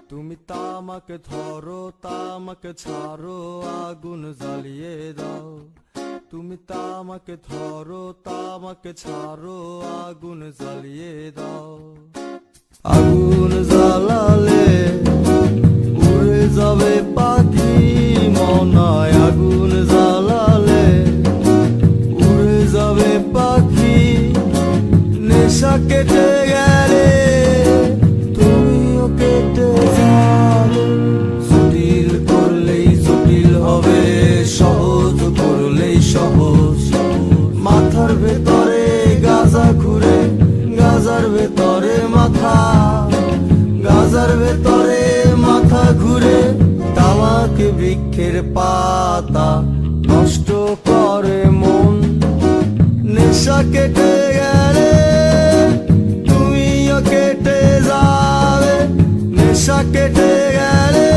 তুমি তামাকে ধরো, তামাকে ছাড়ো, আগুন জ্বালিয়ে দাও। তুমি তামাকে ধরো, তামাকে ছাড়ো, আগুন জ্বালিয়ে দাও। আগুন জ্বালালে উড়ে যাবে পাখি মনায়, আগুন জ্বালালে উড়ে যাবে পাখি। নেশা কেটে গেলে তুমিও কেটে যাবে। জটিল করলেই জটিল হবে, সহজ করলেই সহজ। মাথার ভেতরে গাজা ঘুরে, গাজার ভেতরে মাথা, গাজার ভেতরে মাথা ঘুরে। তামাক বৃক্ষের পাতা নষ্ট করে মন। নেশা কেটে গেলে তুমিও কেটে যাবে। নেশা কেটে গেলে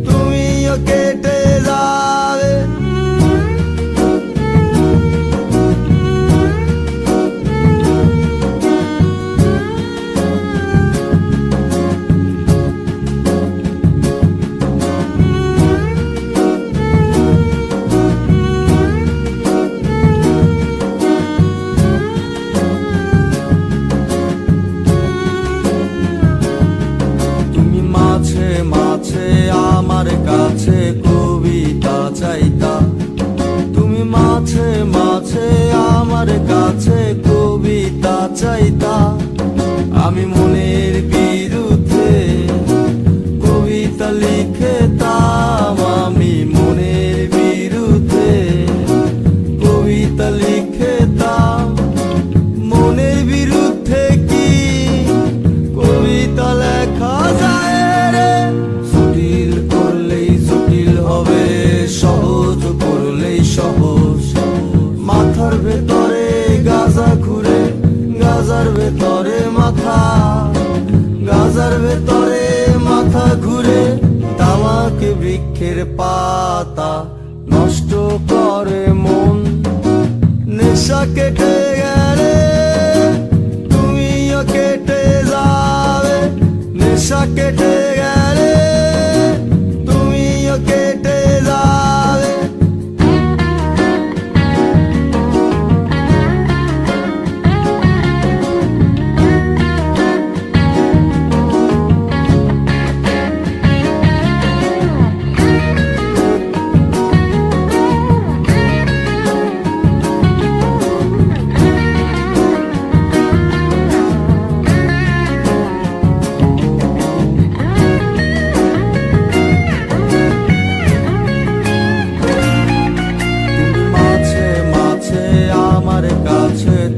তুমিও কেটে যাবে। মাঝে আমার কাছে কবিতা চাইতা। তুমি মাঝে মাঝে আমার কাছে কবিতা চাইতা। আমি মনের বিরুদ্ধে কবিতা লিখতাম। আমি মনের বিরুদ্ধে কবিতা লিখতাম। মনের বিরুদ্ধে কি কবিতা লেখা যায়? সহজ করলেই সহজ। মাথার ভেতরে গাজা ঘুরে, গাজার ভেতরে মাথা, গাজার ভেতরে মাথা ঘুরে। তামাক বৃক্ষের পাতা নষ্ট করে মন। নেশা কেটে গেলে তুমিও কেটে যাবে। নেশা কেটে গেলে তুমিও কেটে যাবে।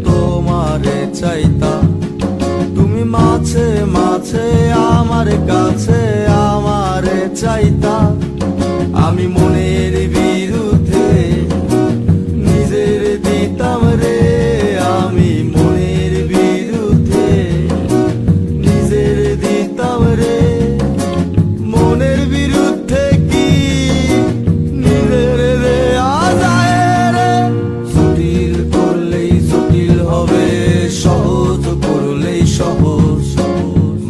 তোমারে চাইতা। তুমি মাঝে মাঝে আমার কাছে আমারে চাইতা। আমি মনের বিরুদ্ধে নিজের দিতাম রে। আমি মনের বিরুদ্ধে নিজের দিতাম রে। মনের বিরুদ্ধে কি নিজের দেয়া যায় রে? জটিল করলেই জটিল হবে, সহজ করলেই সহজ।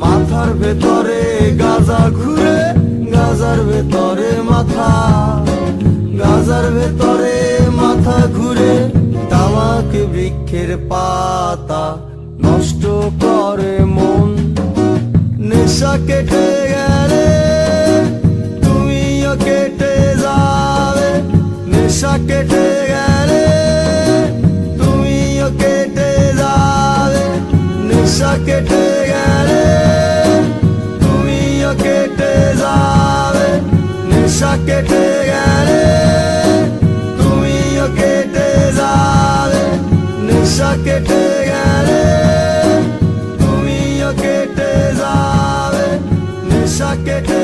মাথার ভেতরে গাজা ঘুরে, গাজার ভেতরে মাথা, গাজার ভেতরে মাথা ঘুরে। তামাক বৃক্ষের পাতা নষ্ট করে মন। নেশা কেটে গেলে তুমিও কেটে যাবে। নেশা কেটে গেলে তুমিও কেটে যাবে। নেশা কেটে গেলে তুমিও কেটে যাবে। নেশা কেটে গেলে তুমিও কেটে যাবে। নেশা কেটে গেলে তুমিও কেটে যাবে। নেশা কেটে